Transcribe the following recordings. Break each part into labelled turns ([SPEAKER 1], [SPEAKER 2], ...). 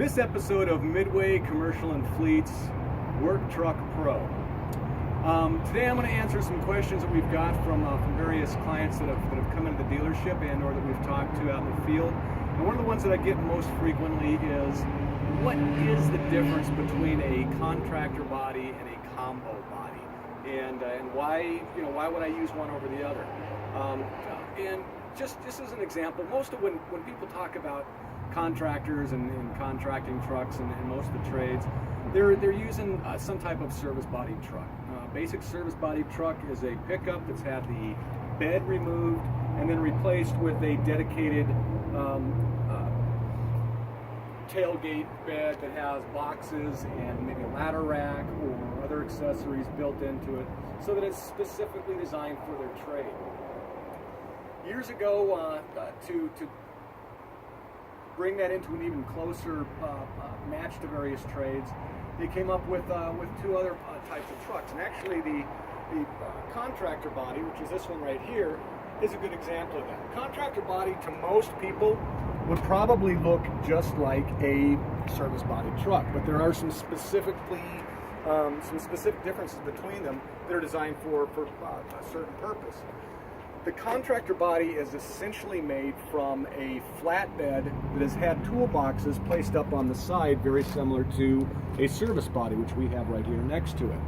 [SPEAKER 1] This episode of Midway Commercial and Fleet's Work Truck Pro. Today I'm going to answer some questions that we've got from various clients that have come into the dealership and or that we've talked to out in the field. And one of the ones that I get most frequently is, what is the difference between a contractor body and a combo body? And why would I use one over the other? And just as an example, most of when people talk about contractors and contracting trucks and most of the trades, they're using some type of service body truck. Basic service body truck is a pickup that's had the bed removed and then replaced with a dedicated tailgate bed that has boxes and maybe a ladder rack or other accessories built into it, so that it's specifically designed for their trade. Years ago, to bring that into an even closer match to various trades, they came up with two other types of trucks. And actually the contractor body, which is this one right here, is a good example of that. Contractor body to most people would probably look just like a service body truck, but there are some specific differences between them that are designed for a certain purpose. The contractor body is essentially made from a flatbed that has had toolboxes placed up on the side, very similar to a service body, which we have right here next to it.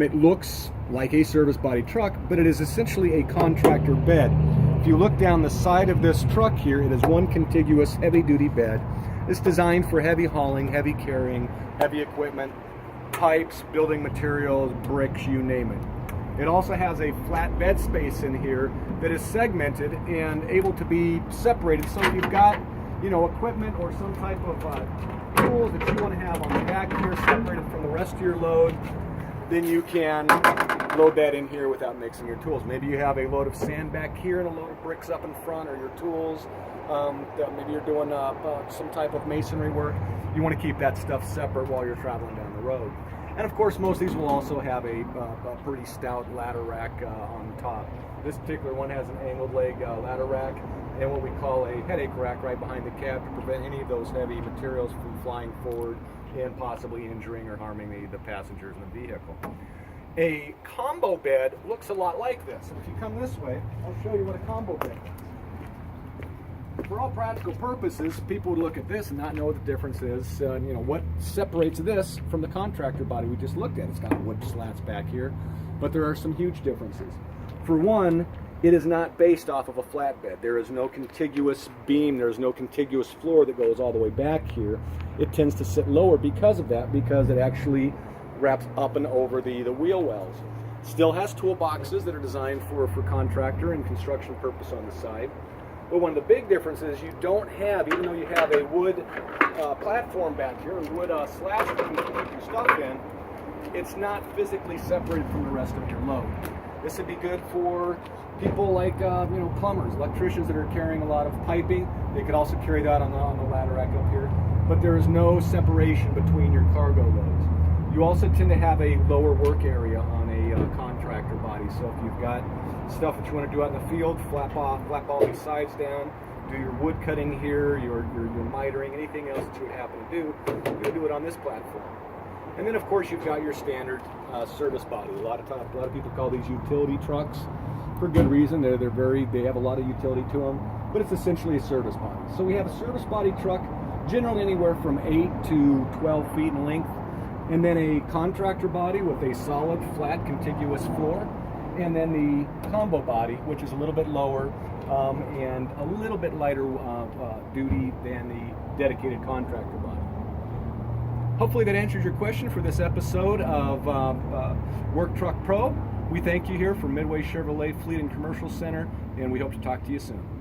[SPEAKER 1] It looks like a service body truck, but it is essentially a contractor bed. If you look down the side of this truck here, it is one contiguous heavy-duty bed. It's designed for heavy hauling, heavy carrying, heavy equipment, pipes, building materials, bricks, you name it. It also has a flat bed space in here that is segmented and able to be separated. So if you've got, equipment or some type of tools that you want to have on the back here separated from the rest of your load, then you can load that in here without mixing your tools. Maybe you have a load of sand back here and a load of bricks up in front, or your tools. Maybe you're doing some type of masonry work. You want to keep that stuff separate while you're traveling down the road. And of course, most of these will also have a pretty stout ladder rack on top. This particular one has an angled leg ladder rack and what we call a headache rack right behind the cab to prevent any of those heavy materials from flying forward and possibly injuring or harming the passengers in the vehicle. A combo bed looks a lot like this. And if you come this way, I'll show you what a combo bed is. For all practical purposes, people would look at this and not know what the difference is. What separates this from the contractor body we just looked at. It's got wood slats back here, but there are some huge differences. For one, it is not based off of a flatbed. There is no contiguous beam, there's no contiguous floor that goes all the way back here. It tends to sit lower because of that, because it actually wraps up and over the wheel wells. Still has toolboxes that are designed for contractor and construction purpose on the side. But one of the big differences, you don't have, even though you have a wood platform back here, a wood slats that you can keep your stuff in, it's not physically separated from the rest of your load. This would be good for people like plumbers, electricians that are carrying a lot of piping. They could also carry that on the ladder rack up here. But there is no separation between your cargo loads. You also tend to have a lower work area on a contractor body. So if you've got stuff that you want to do out in the field, flap all these sides down, do your wood cutting here, your mitering, anything else that you would happen to do, you'll do it on this platform. And then of course you've got your standard service body. A lot of people call these utility trucks for good reason. They have a lot of utility to them, but it's essentially a service body. So we have a service body truck, generally anywhere from 8 to 12 feet in length, and then a contractor body with a solid, flat, contiguous floor, and then the combo body, which is a little bit lower and a little bit lighter duty than the dedicated contractor body. Hopefully that answers your question for this episode of Work Truck Pro. We thank you here from Midway Chevrolet Fleet and Commercial Center, and we hope to talk to you soon.